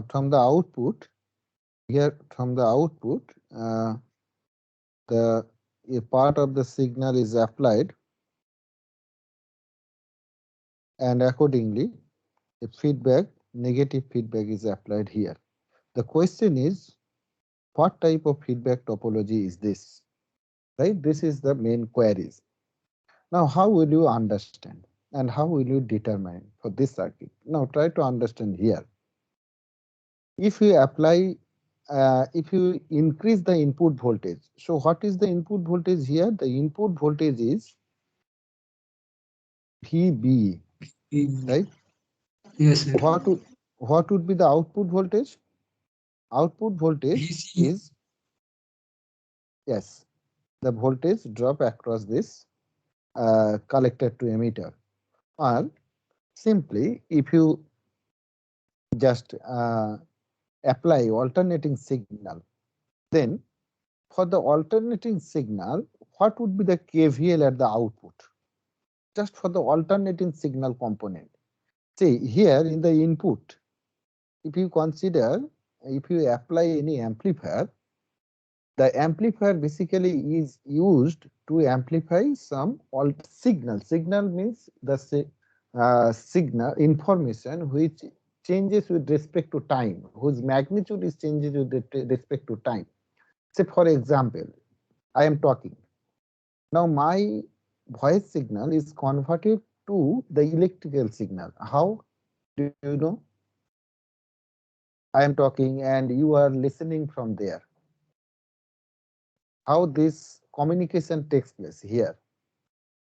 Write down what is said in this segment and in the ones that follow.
from the output, here from the output, the a part of the signal is applied, and accordingly a feedback, negative feedback is applied here. The question is, what type of feedback topology is this? Right? This is the main queries. Now, how will you understand and how will you determine for this circuit? Now, try to understand here. If you apply, if you increase the input voltage, so what is the input voltage here? The input voltage is VB, right? Yes, sir. What would be the output voltage? Output voltage DC. is, yes, the voltage drop across this collector to emitter. Or simply, if you just apply alternating signal, then for the alternating signal, what would be the KVL at the output? Just for the alternating signal component. See, here in the input, if you consider, if you apply any amplifier, the amplifier basically is used to amplify some signal. Signal means the signal information which changes with respect to time, whose magnitude is changes with respect to time. Say, for example, I am talking. Now, my voice signal is converted to the electrical signal. How do you know? I am talking and you are listening from there. How this communication takes place here?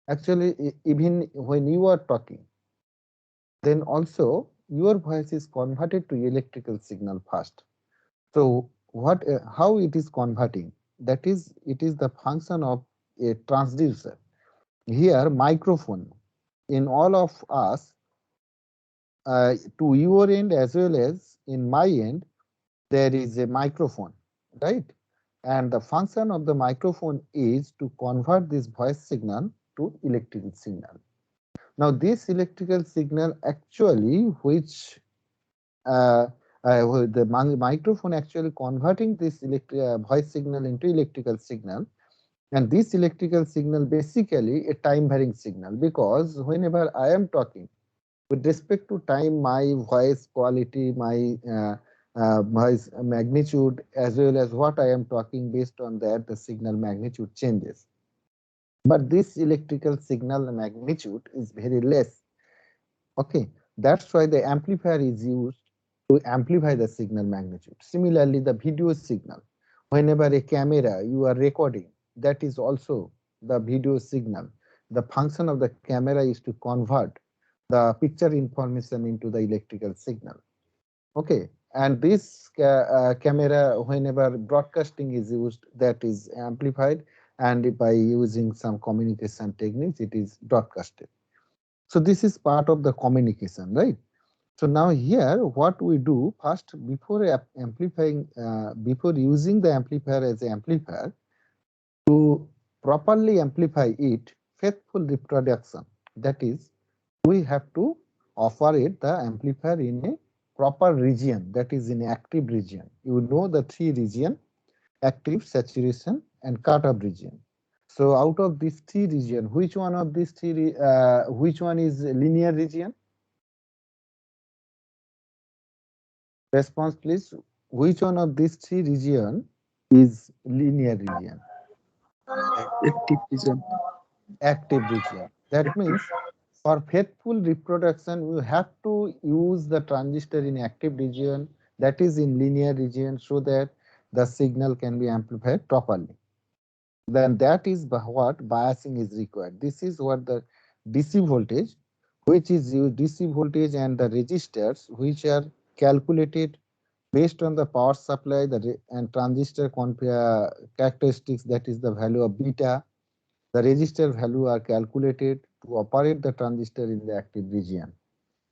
Actually, even when you are talking, then also your voice is converted to electrical signal first. So, what? How it is converting? That is, it is the function of a transducer. Here, microphone in all of us, to your end as well as in my end, there is a microphone, right? And the function of the microphone is to convert this voice signal to electrical signal. Now, this electrical signal actually, which the microphone actually converting this voice signal into electrical signal, and this electrical signal basically a time varying signal, because whenever I am talking, with respect to time, my voice quality, my voice magnitude, as well as what I am talking, based on that the signal magnitude changes. But this electrical signal magnitude is very less. Okay, that's why the amplifier is used to amplify the signal magnitude. Similarly, the video signal, whenever a camera you are recording, that is also the video signal. The function of the camera is to convert the picture information into the electrical signal. Okay, and this camera, whenever broadcasting is used, that is amplified, and by using some communication techniques, it is broadcasted. So this is part of the communication, right? So now here, what we do first, before amplifying, before using the amplifier as an amplifier, to properly amplify it, faithful reproduction, that is, we have to operate the amplifier in a proper region, that is in active region. You know the three region: active, saturation, and cutoff region. So out of these three region, which one of these three, which one is linear region? Response please. Which one of these three region is linear region? Active vision. Active region. That means for faithful reproduction, we have to use the transistor in active region, that is in linear region, so that the signal can be amplified properly. Then that is what biasing is required. This is what the DC voltage, which is used, DC voltage and the resistors, which are calculated based on the power supply and transistor characteristics, that is the value of beta. The resistor value are calculated to operate the transistor in the active region,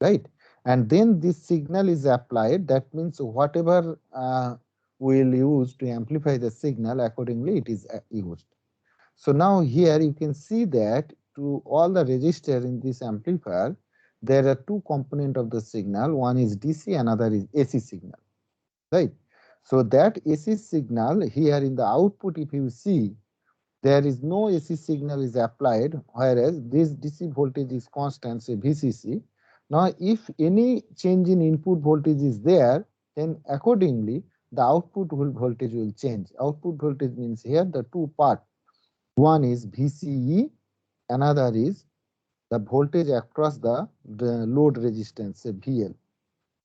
right? And then this signal is applied. That means whatever we'll use to amplify the signal, accordingly it is used. So now here you can see that to all the resistor in this amplifier, there are two components of the signal. One is DC, another is AC signal. right? So that AC signal here in the output, if you see, there is no AC signal is applied, whereas this DC voltage is constant, say VCC. Now, if any change in input voltage is there, then accordingly the output voltage will change. Output voltage means here the two part. One is VCE, another is the voltage across the load resistance, say VL.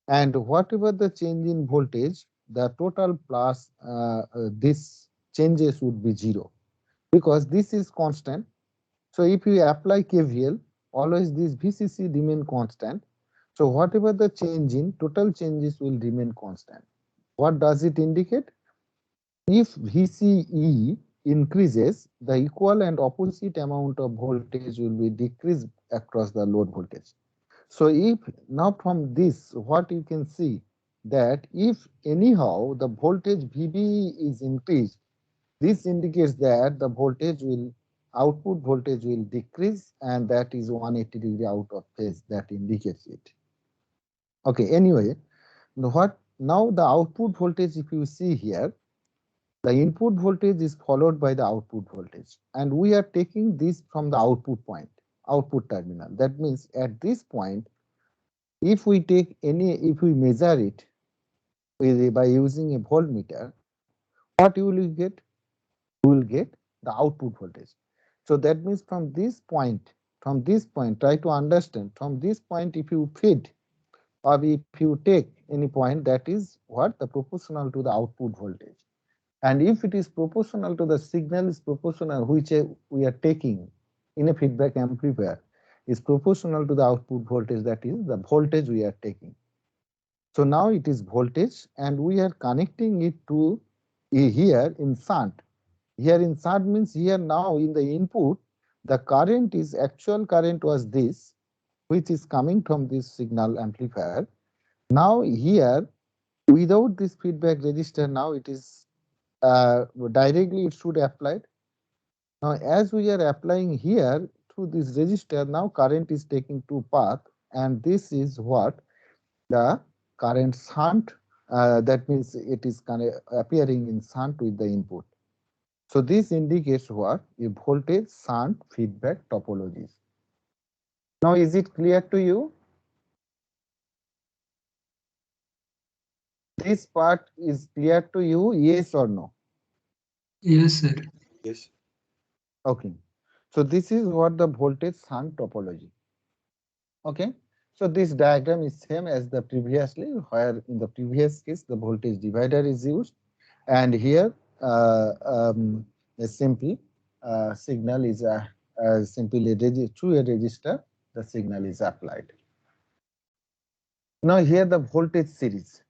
And whatever the change in voltage, the total plus this changes would be zero, because this is constant. So if you apply KVL, always this VCC remain constant. So whatever the change in, total changes will remain constant. What does it indicate? If VCE increases, the equal and opposite amount of voltage will be decreased across the load voltage. So if now from this, what you can see, that if anyhow the voltage VB is increased, this indicates that the voltage will, output voltage will decrease, and that is 180 degree out of phase, that indicates it. Okay, anyway, what now the output voltage, if you see here, the input voltage is followed by the output voltage, and we are taking this from the output point, output terminal. That means at this point, if we take any, if we measure it by using a voltmeter, what you will get? You will get the output voltage. So that means from this point, try to understand, from this point, if you feed or if you take any point, that is what the proportional to the output voltage. And if it is proportional to the signal is proportional, which we are taking in a feedback amplifier, is proportional to the output voltage, that is the voltage we are taking. So now it is voltage, and we are connecting it to here in shunt. Here in shunt means here now in the input, the current is, actual current was this, which is coming from this signal amplifier. Now here, without this feedback resistor, now it is directly it should apply. Now as we are applying here through this resistor, now current is taking two path, and this is what the current shunt, that means it is kind of appearing in shunt with the input. So this indicates what? A voltage shunt feedback topologies. Now is it clear to you? This part is clear to you, yes or no? Yes, sir. Yes. Okay. So this is what the voltage shunt topology. Okay. So this diagram is same as the previously, where in the previous case the voltage divider is used, and here a simple signal is simply through a resistor the signal is applied. Now here the voltage series.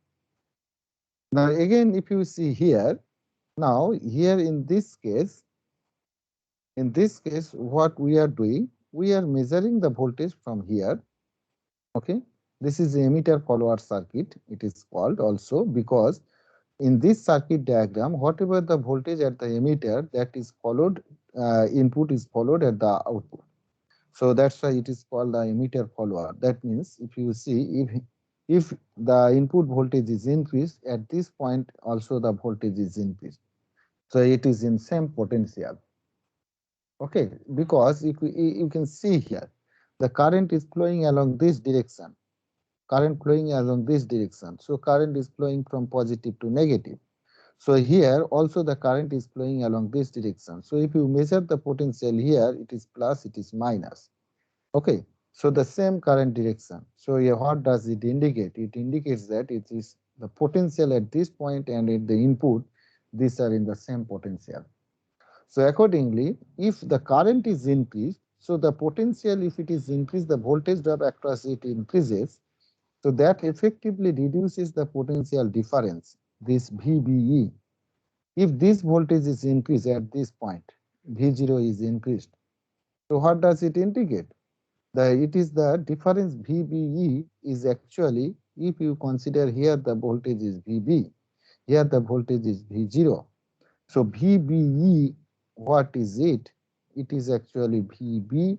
Now again, if you see here, now here in this case, what we are doing, we are measuring the voltage from here. Okay, this is the emitter follower circuit. It is called also because in this circuit diagram, whatever the voltage at the emitter, that is followed, input is followed at the output. So that's why it is called the emitter follower. That means if you see, if the input voltage is increased, at this point also the voltage is increased. So it is in same potential. Okay, because if you can see here, the current is flowing along this direction. Current flowing along this direction. So current is flowing from positive to negative. So here also the current is flowing along this direction. So if you measure the potential here, it is plus, it is minus. Okay, so the same current direction. So here what does it indicate? It indicates that it is the potential at this point and at the input, these are in the same potential. So accordingly, if the current is increased, so the potential, if it is increased, the voltage drop across it increases. So that effectively reduces the potential difference, this VBE. If this voltage is increased at this point, V0 is increased. So what does it indicate? It is the difference VBE is actually, if you consider here the voltage is VB, here the voltage is V0. So VBE, what is it? It is actually VB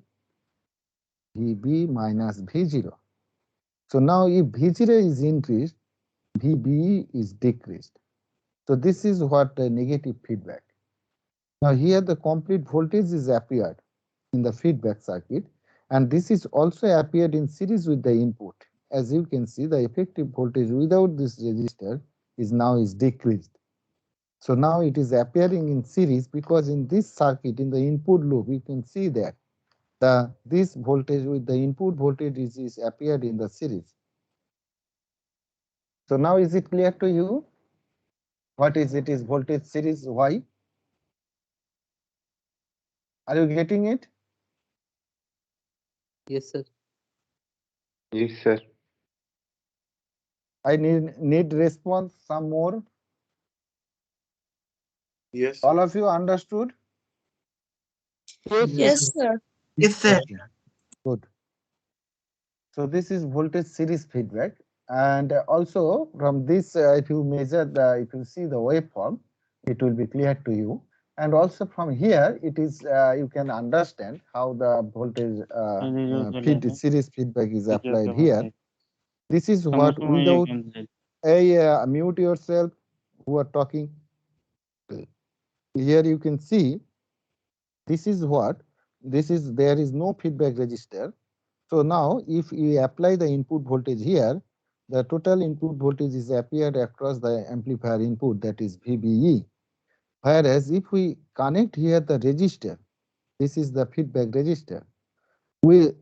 minus V0. So now if V0 is increased, VB is decreased. So this is what the negative feedback. Now here the complete voltage is appeared in the feedback circuit, and this is also appeared in series with the input. As you can see, the effective voltage without this resistor is decreased. So now it is appearing in series, because in this circuit, in the input loop, you can see that this voltage with the input voltage is appeared in the series. So now is it clear to you? What is it is voltage series? Why? Are you getting it? Yes, sir. Yes, sir. I need response some more. Yes, All of you understood? Yes, Yes, sir. sir. Yes, sir. Okay, good. So this is voltage series feedback, and also from this, if you measure if you see the waveform, it will be clear to you. And also from here, it is you can understand how the voltage series feedback is applied here. This is what without mute yourself who are talking. Here you can see this is what there is no feedback register. So now if we apply the input voltage here, the total input voltage is appeared across the amplifier input, that is VBE. Whereas if we connect here the resistor, this is the feedback resistor.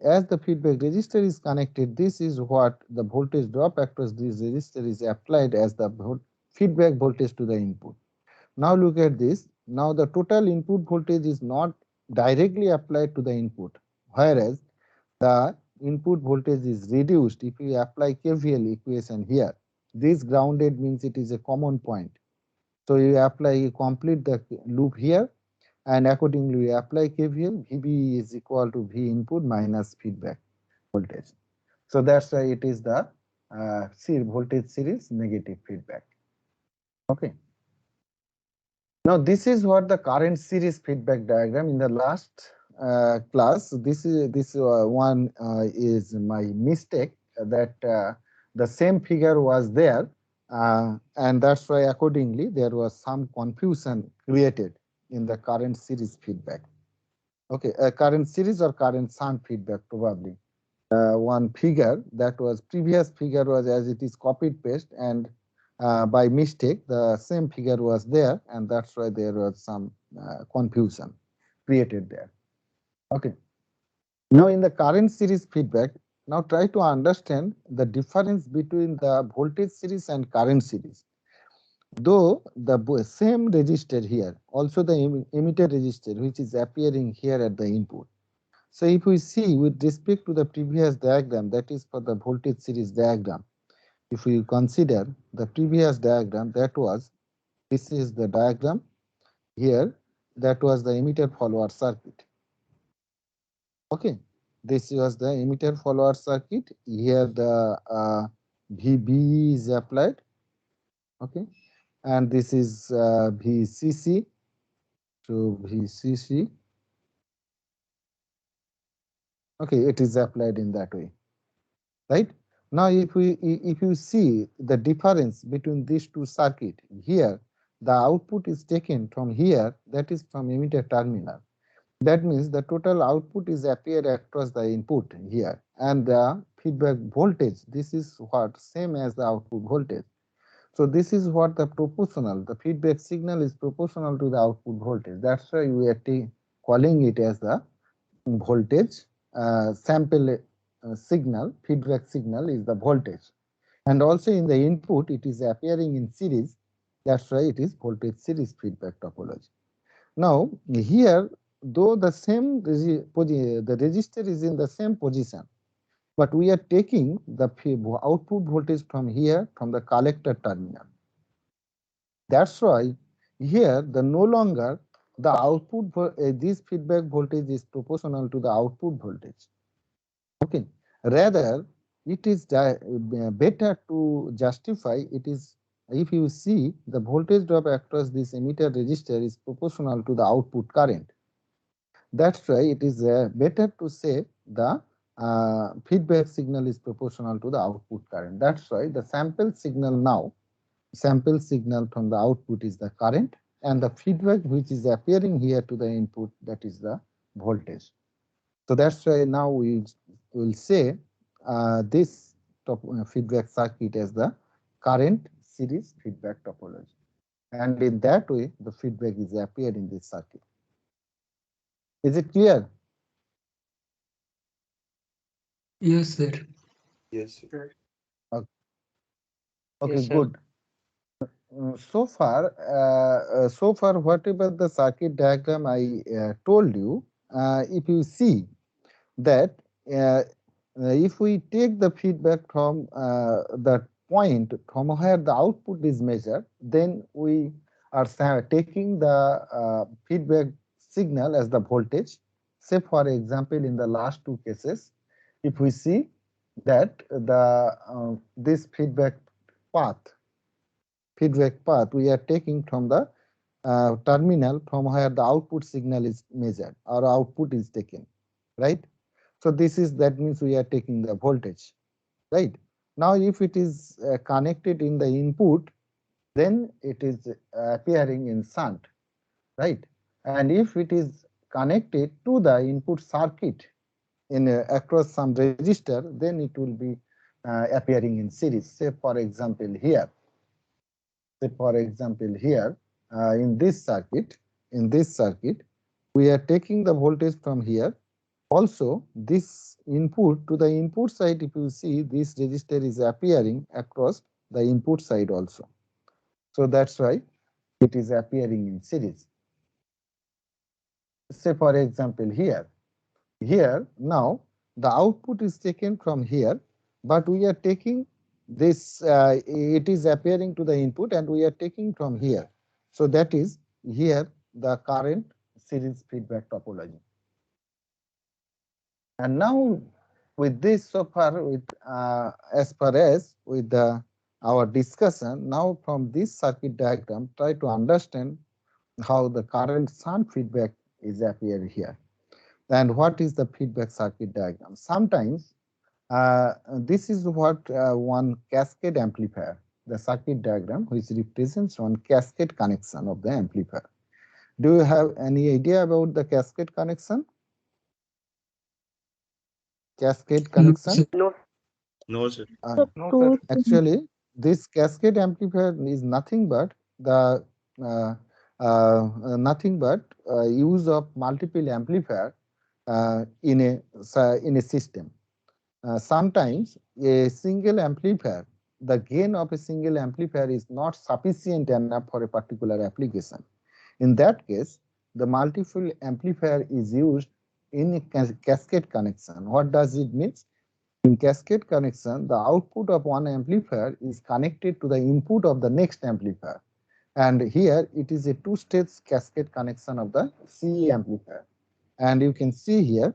As the feedback resistor is connected, this is what the voltage drop across this resistor is applied as the feedback voltage to the input. Now look at this. Now the total input voltage is not directly applied to the input, whereas the input voltage is reduced if we apply KVL equation here. This grounded means it is a common point. So you complete the loop here, and accordingly you apply KVL. VB is equal to V input minus feedback voltage. So that's why it is the voltage series negative feedback. Okay. Now this is what the current series feedback diagram. In the last class, this one is my mistake, that the same figure was there, and that's why accordingly there was some confusion created in the current series feedback. Okay, current series or current shunt feedback probably. One figure, that was previous figure was as it is copied paste, and by mistake the same figure was there, and that's why there was some confusion created there. Okay, now in the current series feedback, now try to understand the difference between the voltage series and current series. Though the same register here, also the emitter register, which is appearing here at the input. So if we see with respect to the previous diagram, that is for the voltage series diagram, if we consider the previous diagram, that was, this is the diagram here, that was the emitter follower circuit. Okay, this was the emitter follower circuit. Here the VB is applied. Okay, and this is VCC. So VCC. Okay, it is applied in that way. Right now, if you see the difference between these two circuit, here the output is taken from here, that is from emitter terminal. That means the total output is appeared across the input here, and the feedback voltage, this is what same as the output voltage. So this is what the proportional, the feedback signal is proportional to the output voltage. That's why we are calling it as the voltage sample signal. Feedback signal is the voltage, and also in the input it is appearing in series. That's why it is voltage series feedback topology. Now here, though the same the resistor is in the same position, but we are taking the output voltage from here, from the collector terminal. That's why here the no longer the output this feedback voltage is proportional to the output voltage. Okay, rather it is better to justify it is, if you see the voltage drop across this emitter resistor is proportional to the output current. That's why it is better to say the feedback signal is proportional to the output current. That's why the sample signal now, sample signal from the output is the current, and the feedback which is appearing here to the input, that is the voltage. So that's why now we will say this feedback circuit as the current series feedback topology. And in that way, the feedback is appeared in this circuit. Is it clear? Yes, sir. Yes, sir. Okay, okay, Yes, sir. good. So far, whatever the circuit diagram I told you, if you see that uh, if we take the feedback from the point from where the output is measured, then we are taking the feedback signal as the voltage. Say, for example, in the last two cases, if we see that the this feedback path we are taking from the terminal from where the output signal is measured or output is taken, right? So this is, that means we are taking the voltage, right? Now if it is connected in the input, then it is appearing in shunt, right? And if it is connected to the input circuit in across some register, then it will be appearing in series. Say for example here, in this circuit, we are taking the voltage from here. Also, this input to the input side, if you see, this resistor is appearing across the input side also. So that's why it is appearing in series. Say for example here now the output is taken from here, but we are taking this, it is appearing to the input and we are taking from here. So that is here the current series feedback topology. And now with this, so far with as far as with the our discussion, now from this circuit diagram try to understand how the current shunt feedback is appear here. And what is the feedback circuit diagram? Sometimes this is what one cascade amplifier, the circuit diagram which represents one cascade connection of the amplifier. Do you have any idea about the cascade connection? Cascade No, connection? sir. No, No, sir. Uh, no, sir. Actually, this cascade amplifier is nothing but the use of multiple amplifier in a system. Sometimes a single amplifier, the gain of a single amplifier is not sufficient enough for a particular application. In that case, the multiple amplifier is used in a cascade connection. What does it mean? In cascade connection, the output of one amplifier is connected to the input of the next amplifier. And here it is a two-stage cascade connection of the CE amplifier. And you can see here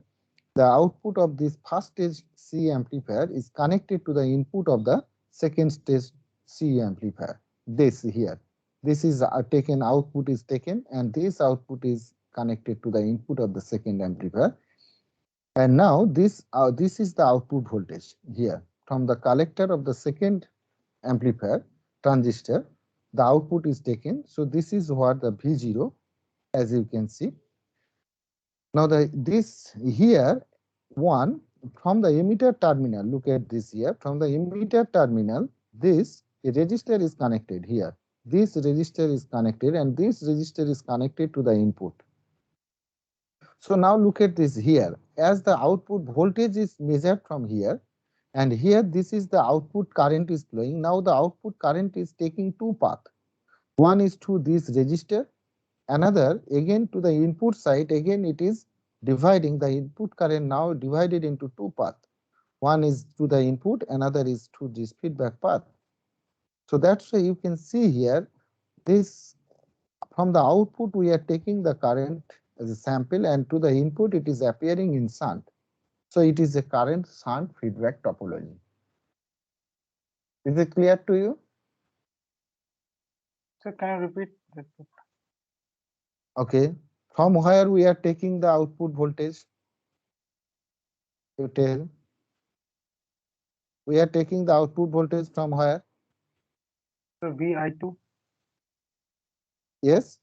the output of this first stage C amplifier is connected to the input of the second stage C amplifier. This here, this is taken, output is taken, and this output is connected to the input of the second amplifier. And now this is the output voltage here from the collector of the second amplifier transistor. The output is taken. So this is what the V0, as you can see. Now this here one from the emitter terminal. Look at this here. From the emitter terminal, this resistor is connected here. This resistor is connected, and this resistor is connected to the input. So now look at this here. As the output voltage is measured from here, and here this is the output current is flowing. Now the output current is taking two paths. One is to this resistor, another again to the input side. Again it is dividing the input current, now divided into two paths. One is to the input, another is to this feedback path. So that's why you can see here, this from the output we are taking the current as a sample, and to the input it is appearing in shunt. So it is a current shunt feedback topology. Is it clear to you? Sir, can you repeat that? Okay. From where we are taking the output voltage? You tell. We are taking the output voltage from where? So VI2. Yes,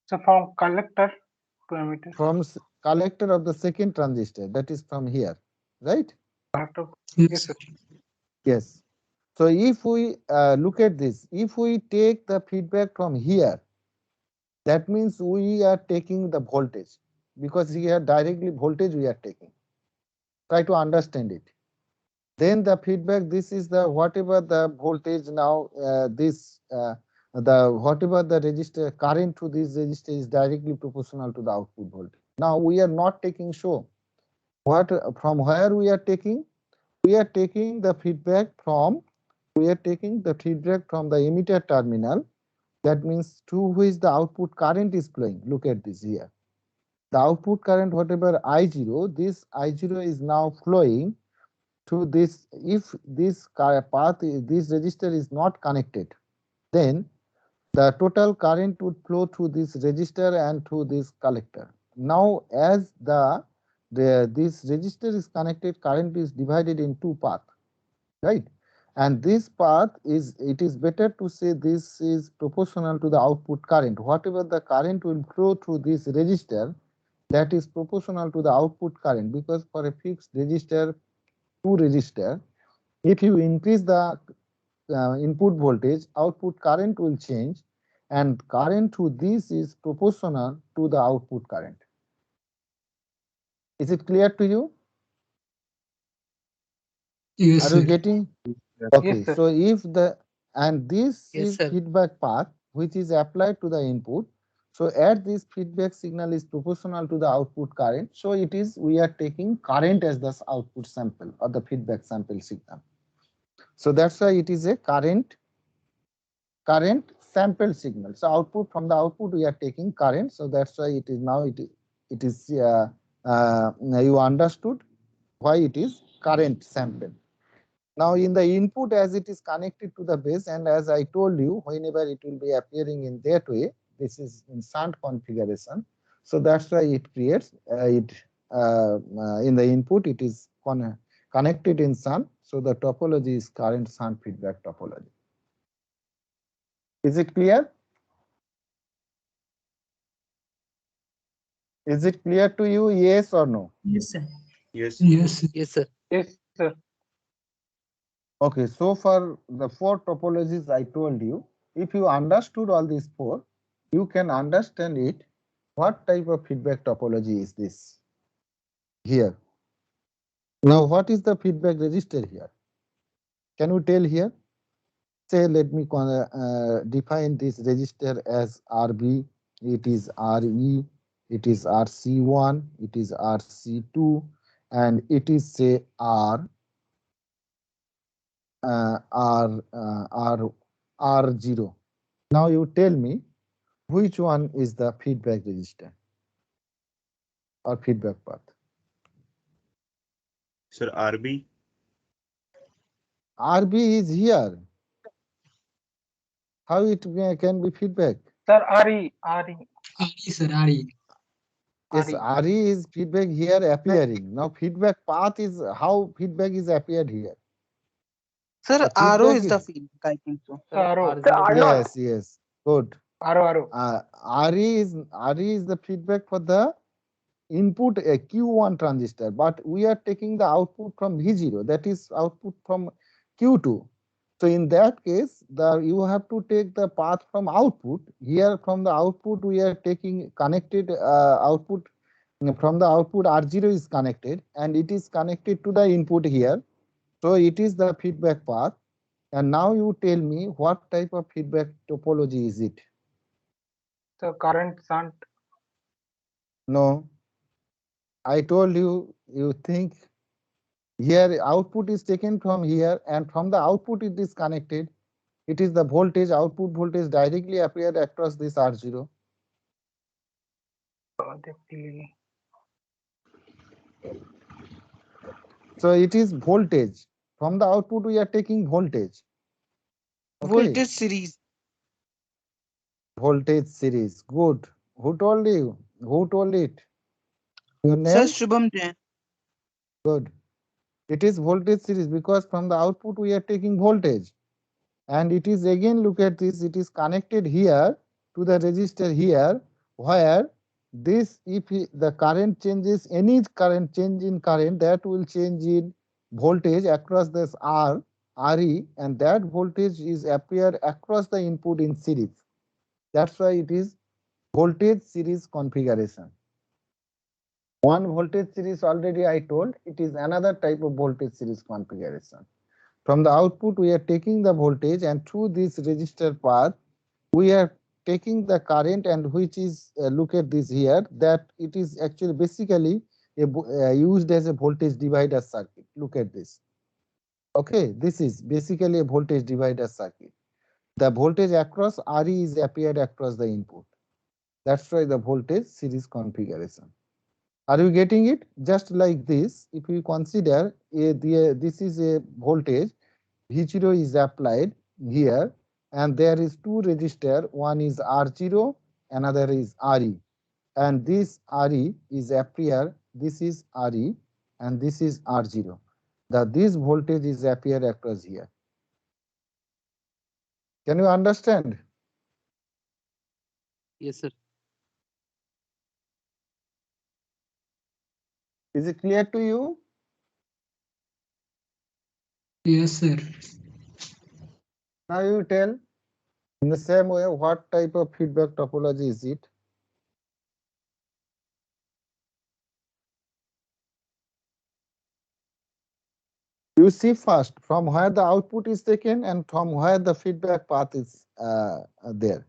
So from collector to emitter. from collector of the second transistor, that is from here, right? Collector. Yes, Yes, sir. sir. Yes. So if we look at this, if we take the feedback from here, that means we are taking the voltage, because here directly voltage we are taking. Try to understand it. Then the feedback, this is the whatever the voltage now, the whatever the resistor current to this resistor is directly proportional to the output voltage. Now we are not taking show. What from where we are taking? We are taking the feedback from the emitter terminal. That means through which the output current is flowing. Look at this here. The output current, whatever I0, this I0 is now flowing to this. If this path, this resistor is not connected, then the total current would flow through this resistor and through this collector. Now, as this resistor is connected, current is divided in two paths, right? And this path is, it is better to say this is proportional to the output current. Whatever the current will flow through this resistor, that is proportional to the output current, because for a fixed resistor, two resistor, if you increase the input voltage, output current will change, and current through this is proportional to the output current. Is it clear to you? Yes, Are you sir. getting? Yes, Okay, sir. so if the, and this Yes, is sir. feedback path which is applied to the input. So at this feedback signal is proportional to the output current. So it is, we are taking current as the output sample or the feedback sample signal. So that's why it is a current sample signal. So output, from the output we are taking current. So that's why it is now it is you understood why it is current sample. Now in the input, as it is connected to the base, and as I told you, whenever it will be appearing in that way, this is in shunt configuration. So that's why it creates in the input it is connected in shunt. So the topology is current shunt feedback topology. Is it clear? Is it clear to you? Yes or no? Yes, sir. Yes. Yes, sir. Yes, sir. Yes, sir. Okay, so for the four topologies I told you, if you understood all these four, you can understand it. What type of feedback topology is this here? Now, what is the feedback register here? Can you tell here? Say, let me define this register as RB, it is RE, it is RC1, it is RC2, and it is say R0. Now you tell me which one is the feedback register or feedback path. Sir, RB. RB is here. How it can be feedback? Sir, RE. RE, sir, RE. Yes, RE is feedback here appearing. Now feedback path is how feedback is appeared here. Sir, The RO feedback is the feedback, I think so. Sir, RO. yes, yes, good. RO. RE is the feedback for the input a Q1 transistor, but we are taking the output from V0, that is output from Q2. So in that case, you have to take the path from output. Here from the output we are taking connected output. From the output R0 is connected and it is connected to the input here. So it is the feedback path. And now you tell me what type of feedback topology is it? So current shunt. No, I told you, you think here output is taken from here and from the output it is connected. It is the voltage, output voltage directly appeared across this R0. So it is voltage. From the output we are taking voltage. Okay. Voltage series. Voltage series. Good. Who told you? Who told it? Your Sir, name? Shubham Jain. Good. It is voltage series because from the output we are taking voltage. And it is again, look at this, it is connected here to the resistor here, where this, if the current changes, any current change in current, that will change in voltage across this RE, and that voltage is appear across the input in series. That's why it is voltage series configuration. One voltage series already I told, it is another type of voltage series configuration. From the output we are taking the voltage, and through this resistor path we are taking the current, and which is look at this here, that it is actually basically used as a voltage divider circuit. Look at this. Okay, this is basically a voltage divider circuit. The voltage across RE is appeared across the input. That's why the voltage series configuration. Are you getting it? Just like this, if we consider this is a voltage, V0 is applied here, and there is two resistor, one is R0, another is RE, and this RE is appear, this is RE and this is R0. This voltage is appear across here. Can you understand? Yes, sir. Is it clear to you? Yes, sir. Now you tell, in the same way, what type of feedback topology is it? You see first from where the output is taken and from where the feedback path is there.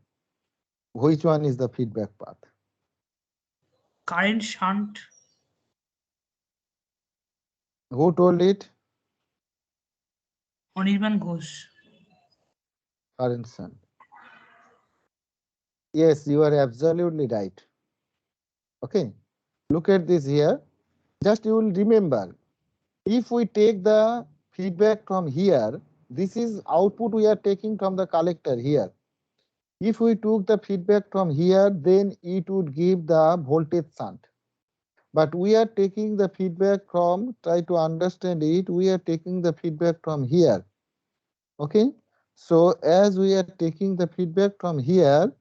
Which one is the feedback path? Current shunt. Who told it? Anirban Ghosh. Current shunt. Yes, you are absolutely right. Okay, look at this here. Just you will remember, if we take the feedback from here, this is output we are taking from the collector here. If we took the feedback from here, then it would give the voltage shunt. But we are taking the feedback from, try to understand it, we are taking the feedback from here. Okay, so as we are taking the feedback from here,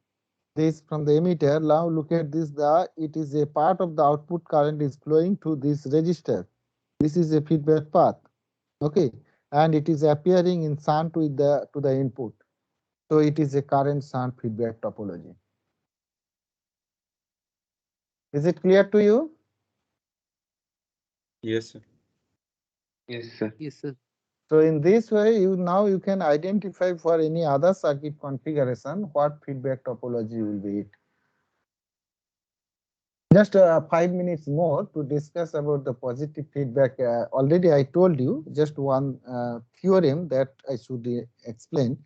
this from the emitter, now look at this, it is a part of the output current is flowing to this resistor. This is a feedback path. Okay, and it is appearing in shunt with to the input. So it is a current shunt feedback topology. Is it clear to you? Yes, sir. Yes, sir. Yes, sir. So in this way, you can identify for any other circuit configuration what feedback topology will be it. Just 5 minutes more to discuss about the positive feedback. Already I told you just one theorem that I should explain,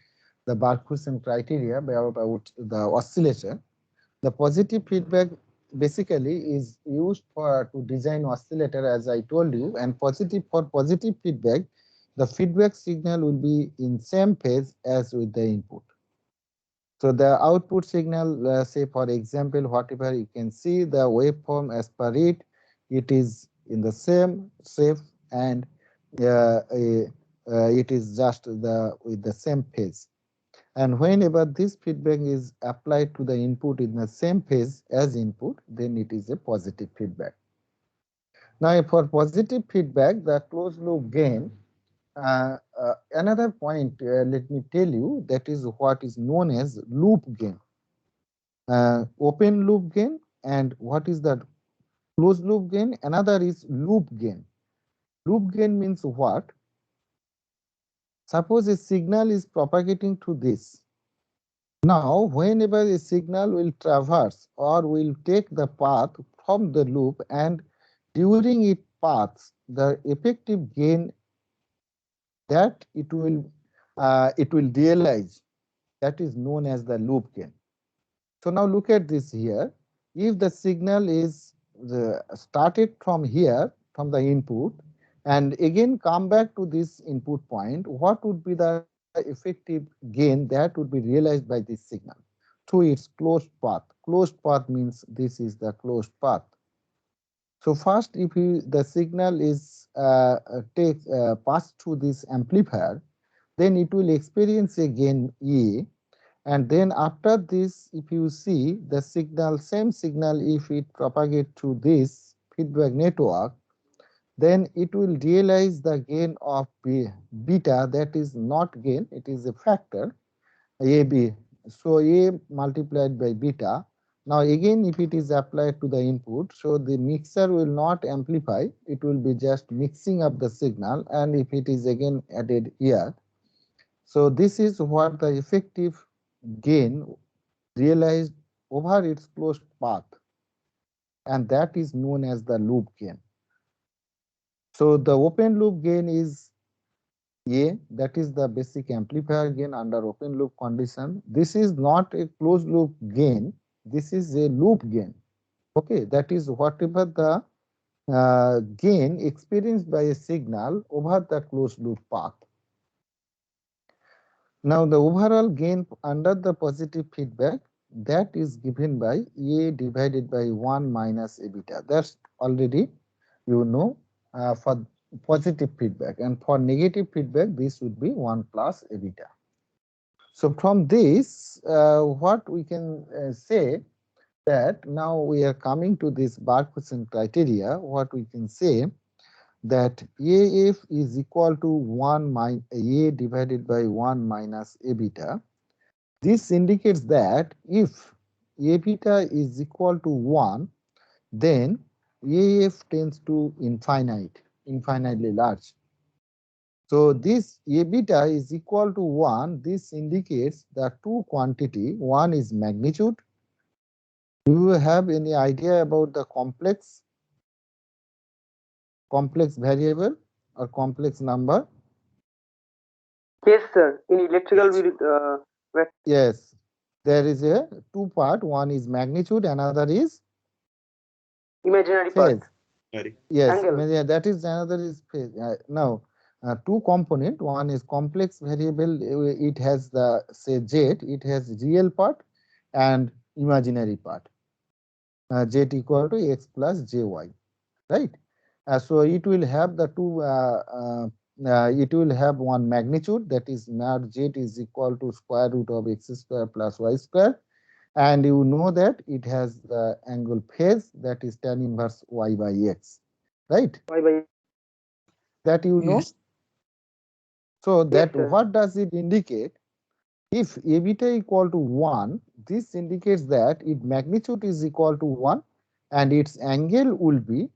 the Barcodism criteria about the oscillator. The positive feedback basically is used to design oscillator, as I told you, and for positive feedback, the feedback signal will be in same phase as with the input. So the output signal, say for example, whatever you can see the waveform as per it is in the same shape, and it is just with the same phase. And whenever this feedback is applied to the input in the same phase as input, then it is a positive feedback. Now for positive feedback, the closed loop gain, another point let me tell you, that is what is known as loop gain. Open loop gain, and what is that closed loop gain? Another is loop gain. Loop gain means what? Suppose a signal is propagating to this. Now, whenever a signal will traverse or will take the path from the loop, and during its paths, the effective gain that it will realize, that is known as the loop gain. So now look at this here. If the signal is started from here, from the input, and again come back to this input point, what would be the effective gain that would be realized by this signal? Through its closed path. Closed path means this is the closed path. So first, if the signal is passed through this amplifier, then it will experience a gain A, and then after this, if you see the signal, same signal, if it propagate through this feedback network, then it will realize the gain of beta, that is not gain, it is a factor AB. So A multiplied by beta. Now again, if it is applied to the input, so the mixer will not amplify, it will be just mixing up the signal, and if it is again added here, so this is what the effective gain realized over its closed path, and that is known as the loop gain. So the open loop gain is A, that is the basic amplifier gain under open loop condition. This is not a closed loop gain, this is a loop gain. Okay, that is whatever the gain experienced by a signal over the closed loop path. Now the overall gain under the positive feedback, that is given by A divided by 1 minus A beta. That's already you know for positive feedback, and for negative feedback this would be 1 plus A beta. So from this what we can say that now we are coming to this Barcodism criteria, what we can say that AF is equal to 1 minus A divided by 1 minus A beta. This indicates that if A beta is equal to 1, then AF tends to infinitely large. So this A beta is equal to 1. This indicates the two quantity. One is magnitude. Do you have any idea about the complex variable or complex number? Yes, sir. In electrical, Yes, there is a two part. One is magnitude, another is imaginary phase. part. Yes, Angle. that is another is phase. Now, two component. One is complex variable. It has the say z. It has real part and imaginary part. Z equal to x plus jy. Right. So it will have the two. It will have one magnitude, that is mod z is equal to square root of x square plus y square, and you know that it has the angle phase, that is tan inverse y by x, right? Y by That you know. Yes. So yes, that sir. what does it indicate? If A beta equal to 1, this indicates that its magnitude is equal to 1 and its angle would be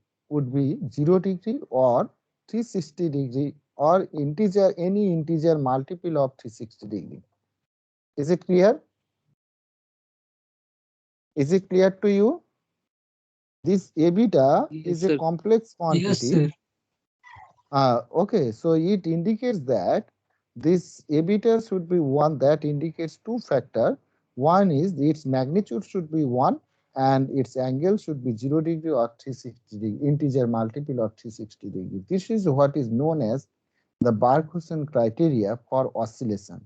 0 degree or 360 degree or any integer multiple of 360 degree. Is it clear? Is it clear to you? This A beta is a sir. complex Yes, quantity. sir. Okay, so it indicates that this A beta should be 1. That indicates two factors. One is its magnitude should be 1 and its angle should be 0 degree or 360 degree, integer multiple of 360 degree. This is what is known as the Barcodism criteria for oscillation.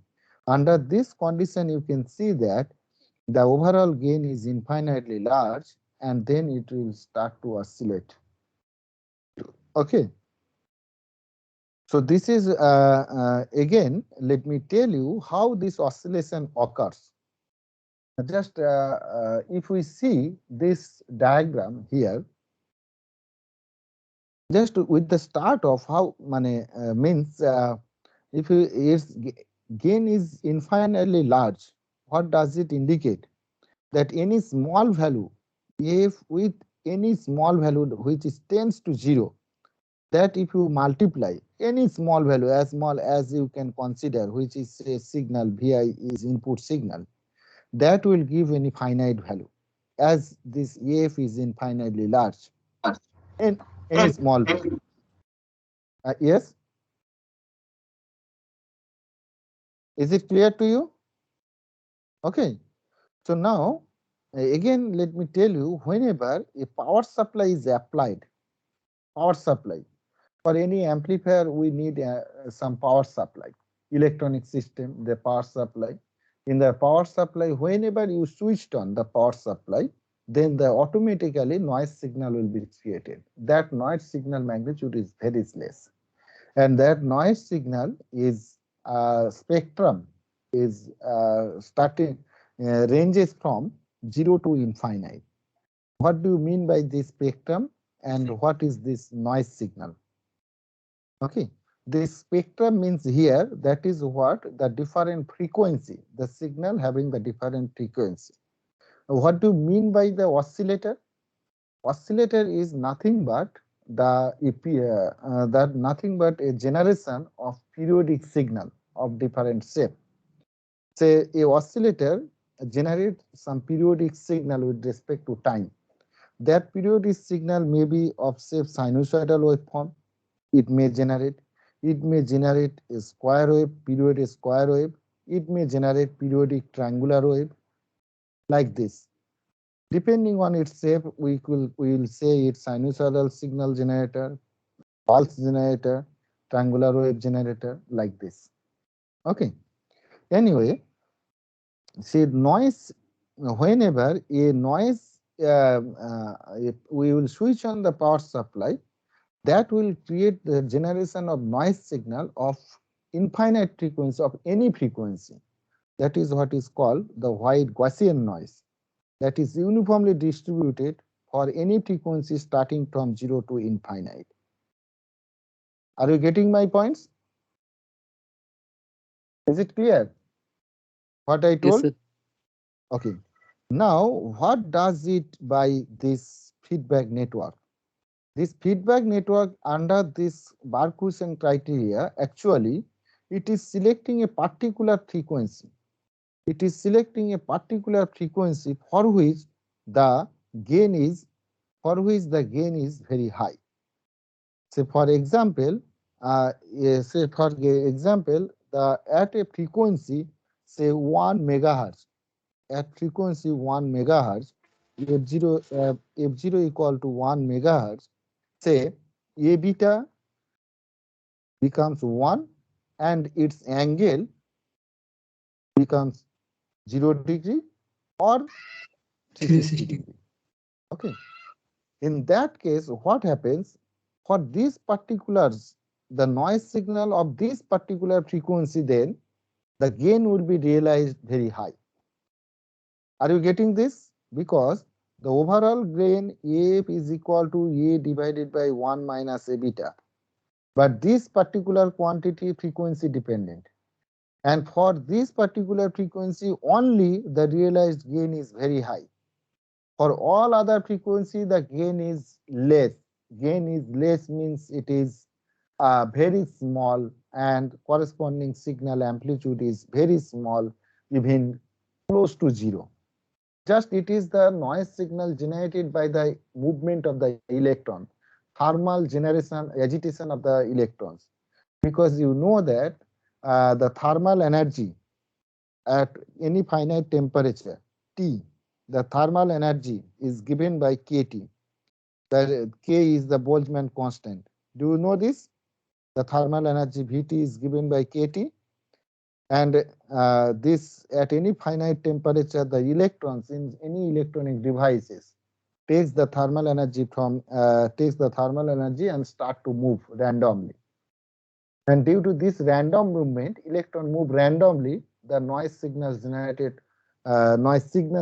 Under this condition, you can see that the overall gain is infinitely large and then it will start to oscillate. Okay. So this is again, let me tell you how this oscillation occurs. Just if we see this diagram here, just with the start of how means if its gain is infinitely large, what does it indicate? That any small value, if with any small value which is tends to 0, that if you multiply any small value, as small as you can consider, which is a signal Vi is input signal, that will give any finite value, as this AF is infinitely large and any small value. Yes, is it clear to you? Okay, so now again let me tell you, whenever a power supply is applied, power supply, for any amplifier we need some power supply, electronic system, the power supply. In the power supply, whenever you switched on the power supply, then the automatically noise signal will be created. That noise signal magnitude is very less, and that noise signal is spectrum is starting ranges from 0 to infinite. What do you mean by this spectrum, and what is this noise signal? Okay, this spectrum means here that is what the different frequency, the signal having the different frequency. What do you mean by the oscillator? Oscillator is nothing but nothing but a generation of periodic signal of different shape. Say a oscillator generates some periodic signal with respect to time. That periodic signal may be of shape sinusoidal waveform. It may generate a square wave, periodic square wave. It may generate periodic triangular wave, like this. Depending on its shape, we will say it's sinusoidal signal generator, pulse generator, triangular wave generator, like this. Okay. Anyway, see noise. Whenever a noise, if we will switch on the power supply, that will create the generation of noise signal of infinite frequency, of any frequency. That is what is called the white Gaussian noise, that is uniformly distributed for any frequency starting from 0 to infinite. Are you getting my points? Is it clear what I told? Yes, sir. Okay. Now, what does it by this feedback network? This feedback network under this Barcodism criteria, actually, it is selecting a particular frequency. It is selecting a particular frequency for which the gain is very high. Say for example, at a frequency, say 1 megahertz, at frequency 1 megahertz, f0 equal to 1 megahertz, say A beta becomes 1 and its angle becomes 0 degree or 360 degree. Okay. In that case, what happens for these particulars, the noise signal of this particular frequency, then the gain will be realized very high. Are you getting this? Because the overall gain AF is equal to A divided by 1 minus A beta. But this particular quantity frequency dependent. And for this particular frequency only, the realized gain is very high. For all other frequency, the gain is less. Gain is less means it is very small, and corresponding signal amplitude is very small, even close to 0. Just it is the noise signal generated by the movement of the electron, thermal generation, agitation of the electrons. Because you know that the thermal energy at any finite temperature T, the thermal energy is given by kT. The K is the Boltzmann constant. Do you know this? The thermal energy Vt is given by kT, and this at any finite temperature, the electrons in any electronic devices takes the thermal energy and start to move randomly. And due to this random movement, electron move randomly, the noise signal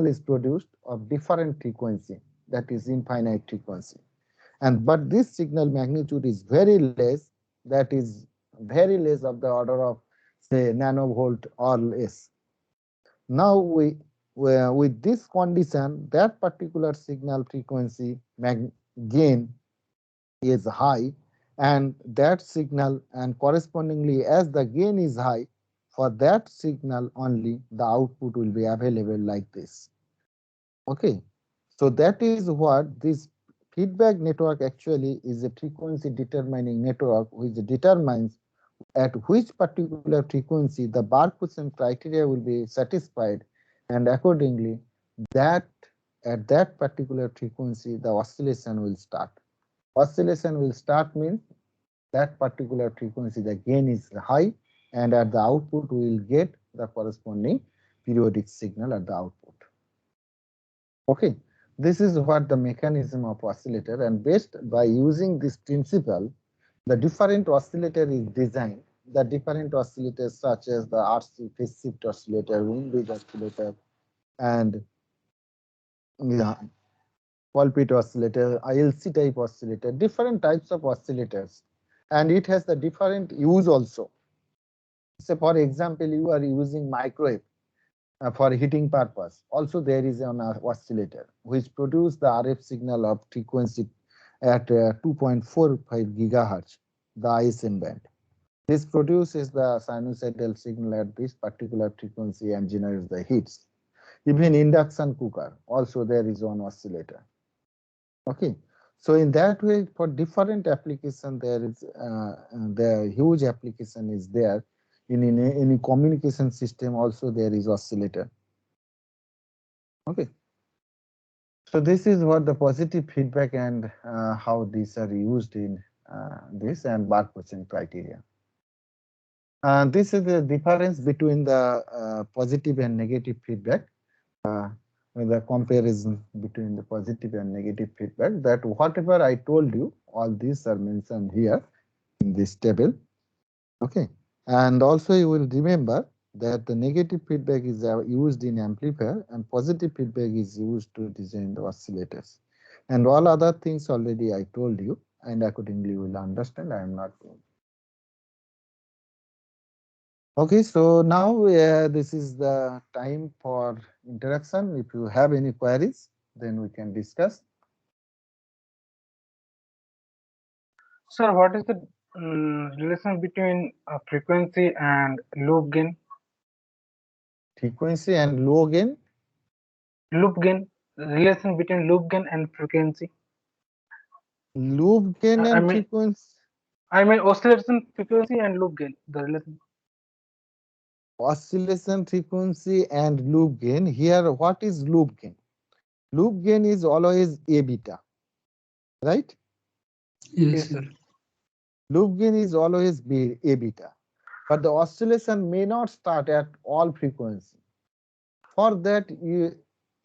is produced of different frequency, that is infinite frequency. And but this signal magnitude is very less, that is very less, of the order of say nanovolt or less. Now with this condition, that particular signal frequency gain is high, and that signal, and correspondingly as the gain is high, for that signal only the output will be available like this. Okay, so that is what this feedback network actually is, a frequency determining network which determines at which particular frequency the Barcodism criteria will be satisfied, and accordingly that at that particular frequency the oscillation will start. Oscillation will start means that particular frequency the gain is high, and at the output we will get the corresponding periodic signal at the output. Okay, This is what the mechanism of oscillator, and based by using this principle, the different oscillator is designed. The different oscillators such as the RC phase shift oscillator, wind bridge oscillator, and yeah, pulpit oscillator, ILC type oscillator, different types of oscillators, and it has the different use also. Say for example, you are using microwave for heating purpose. Also there is an oscillator which produce the RF signal of frequency at 2.45 gigahertz, the ISM band. This produces the sinusoidal signal at this particular frequency and generates the heats. Even induction cooker, also there is one oscillator. Okay, so in that way, for different application, there is the huge application is there. In any communication system, also there is oscillator. Okay, so this is what the positive feedback and how these are used in this and Barcodism criteria. This is the difference between the positive and negative feedback. The comparison between the positive and negative feedback, that whatever I told you, all these are mentioned here in this table. Okay, and also you will remember that the negative feedback is used in amplifier and positive feedback is used to design the oscillators, and all other things already I told you, and accordingly you will understand. I am not going. Okay, so now this is the time for interaction. If you have any queries, then we can discuss. Sir, what is the relation between frequency and loop gain? Frequency and low gain. Loop gain, relation between loop gain and frequency. Loop gain and frequency. I mean oscillation frequency and loop gain, the relation. Oscillation frequency and loop gain. Here, what is loop gain? Loop gain is always A beta, right? Yes, sir. Loop gain is always A beta, but the oscillation may not start at all frequency. For that,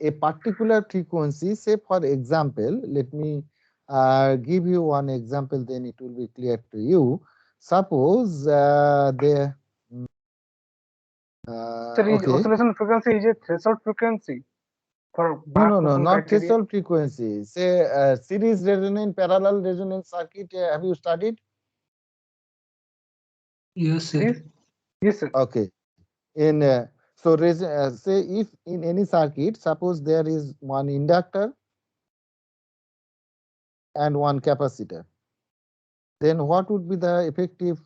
a particular frequency, say for example, let me give you one example, then it will be clear to you. Suppose Sir, okay. oscillation frequency is a threshold frequency for No, Barcodism not criteria. threshold frequency. Say series resonance, parallel resonance circuit. Have you studied? Yes, sir. Yes, sir. Okay. In so say if in any circuit, suppose there is one inductor and one capacitor, then what would be the effective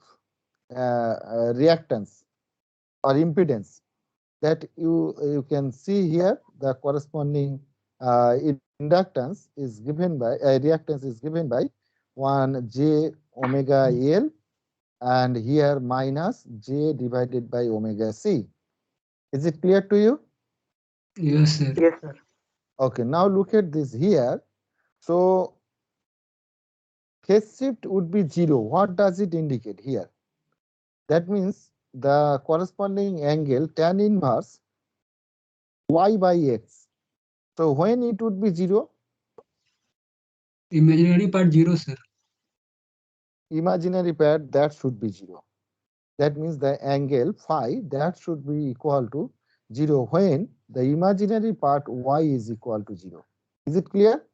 reactance or impedance? That you can see here, the corresponding inductance is given by reactance is given by 1 j omega L, and here minus j divided by omega c. Is it clear to you? Yes, sir. Yes, sir. Okay, now look at this here. So phase shift would be 0. What does it indicate here? That means the corresponding angle tan inverse y by x. So when it would be 0? Imaginary part 0, sir. Imaginary part, that should be 0. That means the angle phi, that should be equal to 0 when the imaginary part y is equal to 0. Is it clear?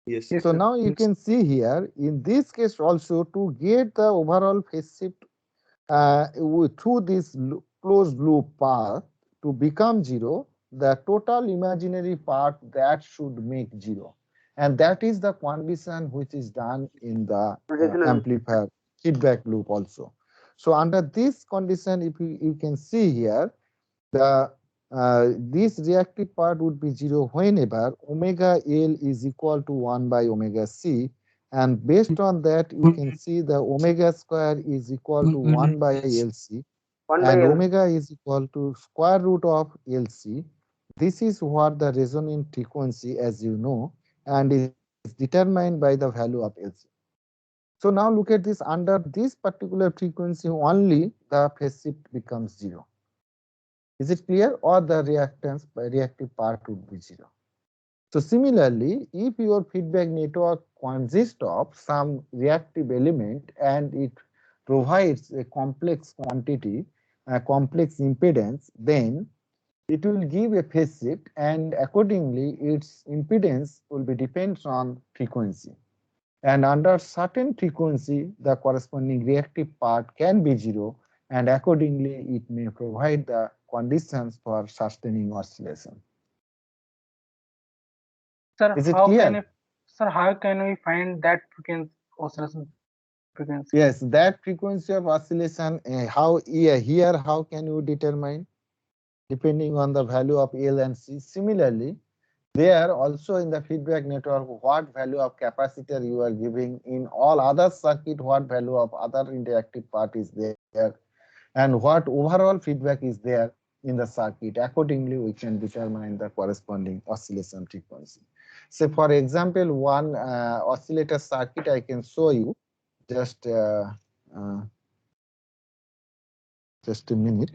Yes. Yes, So sir. now you can see here, in this case also, to get the overall phase shift through this closed loop path to become 0, the total imaginary part that should make 0. And that is the condition which is done in the Resonance. amplifier feedback loop also. So under this condition, if you can see here, the this reactive part would be 0 whenever omega L is equal to 1 by omega c, and based on that you can see the omega square is equal to 1 by LC, 1 by and L. omega is equal to square root of LC. This is what the resonant frequency, as you know, and is determined by the value of LC. So now look at this, under this particular frequency only the phase shift becomes 0. Is it clear? Or the reactance by reactive part would be 0. So similarly, if your feedback network consists of some reactive element and it provides a complex quantity, a complex impedance, then it will give a phase shift, and accordingly its impedance will be depends on frequency. And under certain frequency, the corresponding reactive part can be zero, and accordingly it may provide the conditions for sustaining oscillation. Sir, Is it how clear? can if, sir, how can we find that frequency, oscillation frequency? Yes, that frequency of oscillation, here how can you determine? Depending on the value of L and C. Similarly, there also in the feedback network, what value of capacitor you are giving, in all other circuit, what value of other interactive part is there, and what overall feedback is there in the circuit. Accordingly, we can determine the corresponding oscillation frequency. So for example, one oscillator circuit I can show you. Just a minute.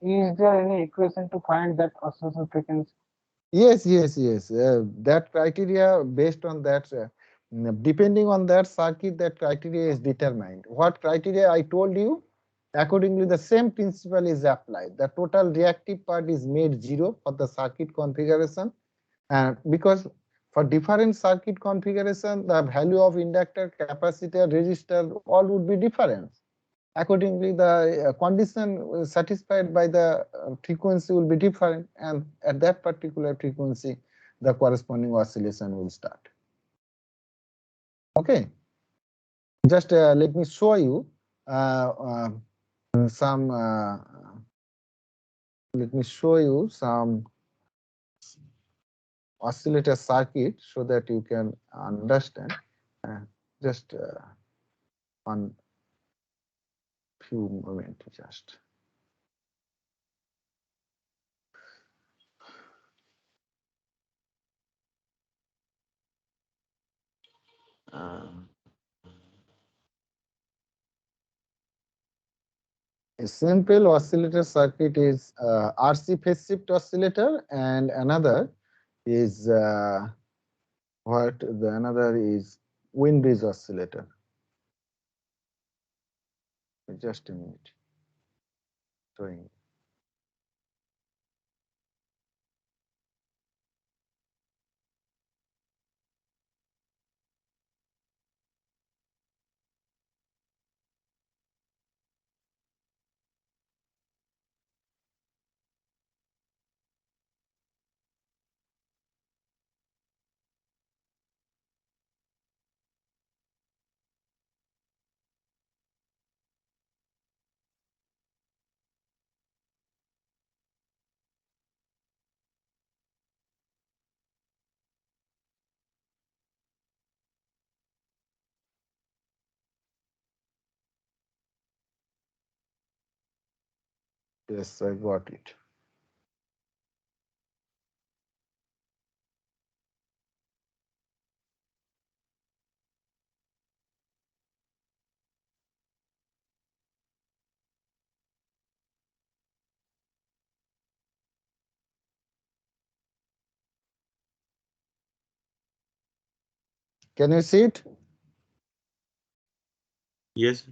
Is there any equation to find that oscillation frequency? Yes. That criteria, based on that, depending on that circuit, that criteria is determined. What criteria I told you? Accordingly, the same principle is applied. The total reactive part is made zero for the circuit configuration, and because for different circuit configuration, the value of inductor, capacitor, resistor, all would be different. Accordingly, the condition satisfied by the frequency will be different, and at that particular frequency, the corresponding oscillation will start. Okay, just let me show you some. Let me show you some oscillator circuit so that you can understand. Just one few moments, just. A simple oscillator circuit is RC phase shift oscillator, and another is another is wind bridge oscillator. Just a minute. Showing. Yes, I got it. Can you see it? Yes.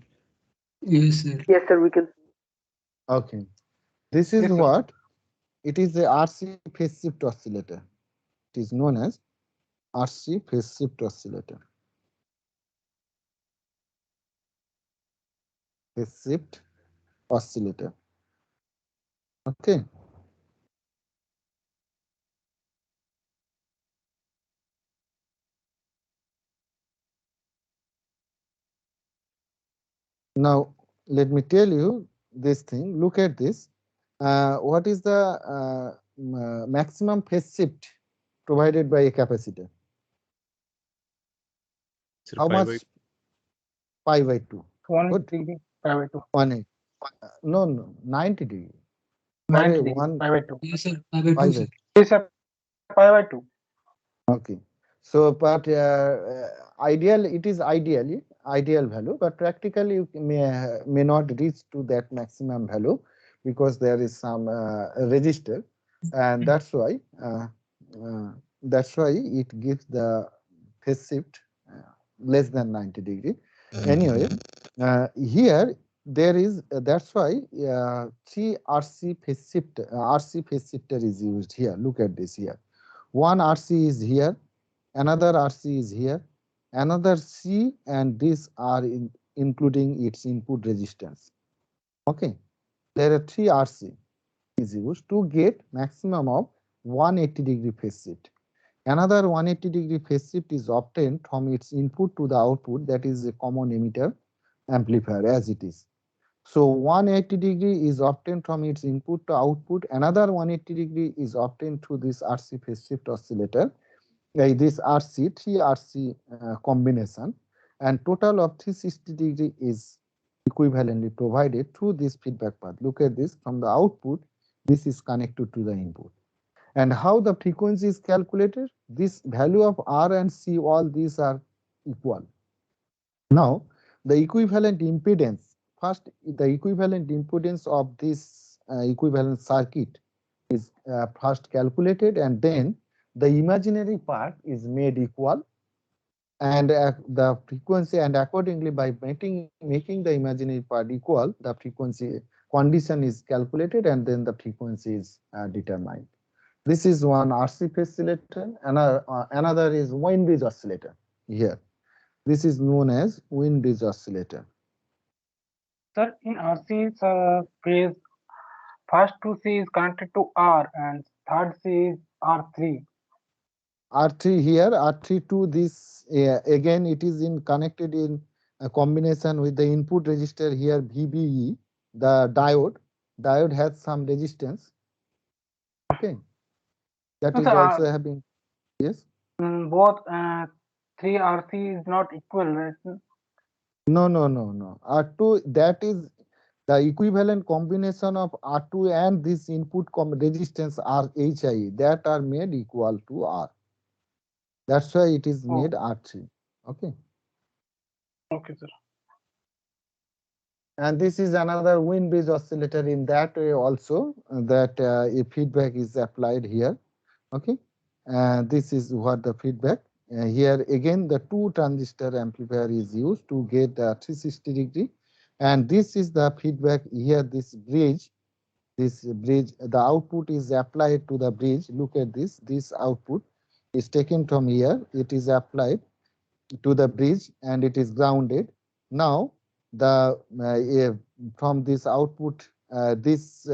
Yes, sir. Yes, sir, we can. Okay. This is Yes, sir. what it is, a RC phase shift oscillator. It is known as RC phase shift oscillator. Phase shift oscillator. Okay. Now, let me tell you this thing. Look at this. What is the maximum phase shift provided by a capacitor? Sir, How pi much? by Pi by 2. 180 Good. degree, pi by 2. 180. No, 90 degree. 90 Sorry, degree, one pi by 2. Yes, sir. Pi by pi 2, by sir. Yes, sir, pi by 2. Okay. So, but ideal, it is ideal value, but practically you may not reach to that maximum value because there is some resistor, and that's why that's why it gives the phase shift less than 90 degree. Anyway, here there is that's why 3 RC phase shift RC phase shifter is used here. Look at this here. One RC is here, another RC is here, another C, and these are including its input resistance. Okay, there are 3 RC is used to get maximum of 180 degree phase shift. Another 180 degree phase shift is obtained from its input to the output, that is a common emitter amplifier as it is. So 180 degree is obtained from its input to output. Another 180 degree is obtained through this RC phase shift oscillator, this RC, 3 RC combination, and total of 360 degree is equivalently provided through this feedback path. Look at this, from the output, this is connected to the input. And how the frequency is calculated? This value of R and C, all these are equal. Now, the equivalent impedance, first the equivalent impedance of this equivalent circuit is first calculated, and then the imaginary part is made equal, and the frequency, and accordingly by making the imaginary part equal, the frequency condition is calculated, and then the frequency is determined. This is one RC phase oscillator, another is Wien bridge oscillator here. This is known as Wien bridge oscillator. Sir, in RC's phase, first 2C is connected to R and third C is R3. R3 here, R3 to this again it is connected in a combination with the input resistor here VBE, the diode has some resistance. Okay, that No, is sir, also having, yes. Both 3 RC is not equal, right? No. R2, that is the equivalent combination of R2 and this input resistance RHI, that are made equal to R. That's why it is made R3. Okay. Okay, sir. And this is another Wien bridge oscillator in that way also, that a feedback is applied here. Okay. This is what the feedback. Here again the 2 transistor amplifier is used to get 360 degree, and this is the feedback here. This bridge, the output is applied to the bridge. Look at this output is taken from here, it is applied to the bridge, and it is grounded. Now the from this output, this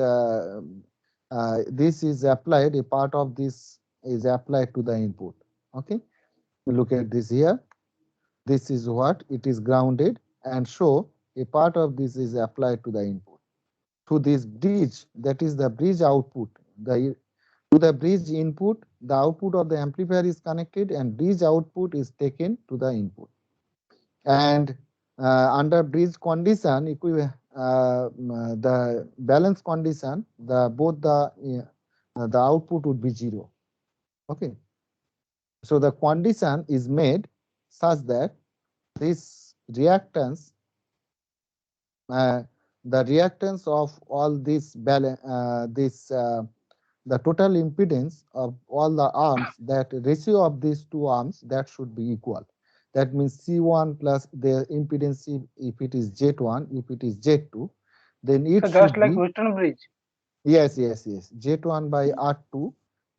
is applied, a part of this is applied to the input. Okay, look at this here, this is what it is grounded, and so a part of this is applied to the input. To this bridge, that is the bridge output, to the bridge input, the output of the amplifier is connected, and bridge output is taken to the input. And under bridge condition, the balance condition, both the output would be 0. Okay, so the condition is made such that this reactance, the reactance of all this balance, the total impedance of all the arms, that ratio of these 2 arms, that should be equal. That means C1 plus the impedance, if it is Z1, if it is Z2, then it So should just like be, Western bridge. yes, Z1 by R2,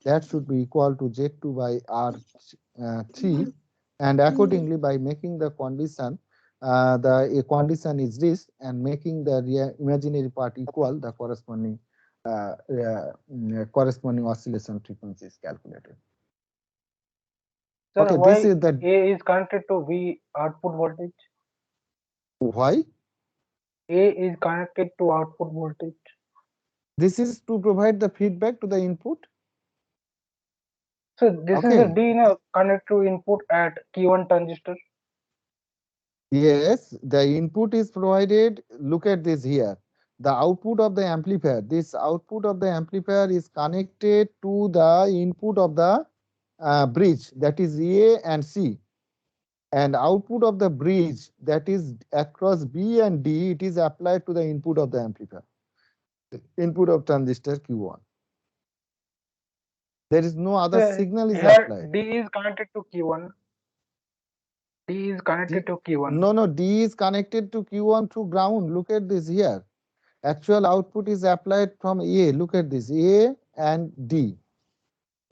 that should be equal to Z2 by R3, and accordingly by making the condition, a condition is reached, and making the imaginary part equal, the corresponding oscillation frequency is calculated. Sir, Okay, why this is the A is connected to V output voltage? why. A is connected to output voltage. This is to provide the feedback to the input. So this is Okay. a D connected to input at Q1 transistor. Yes, the input is provided. Look at this here. The output of the amplifier, this output of the amplifier is connected to the input of the bridge, that is A and C. And output of the bridge, that is across B and D, it is applied to the input of the amplifier, input of transistor Q1. There is no other Sir, signal is here applied. D is connected to Q1. D is connected to Q1. No, D is connected to Q1 through ground. Look at this here. Actual output is applied from A. Look at this, A and D.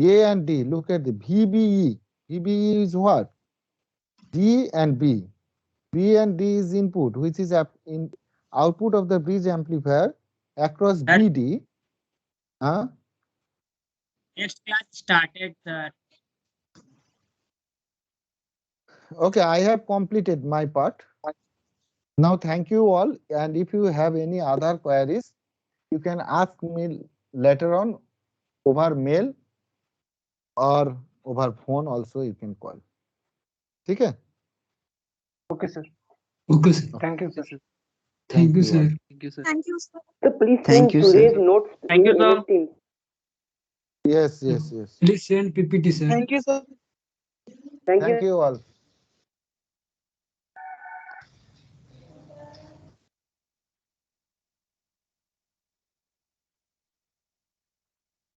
A and D, look at the VBE. VBE is what? D and B. B and D is input, which is in output of the bridge amplifier across That- BD. Next class started, sir. Okay, I have completed my part. Now, thank you all. And if you have any other queries, you can ask me later on over mail or over phone also you can call. Okay? Okay, sir. Okay, sir. Thank you, sir. Thank you, all. sir. Thank you, sir. Thank you, sir. So please Thank send you, sir. today's notes Thank you, in sir. MS Teams. Yes. Please send PPT, sir. Thank you, sir. Thank Thank you. you all.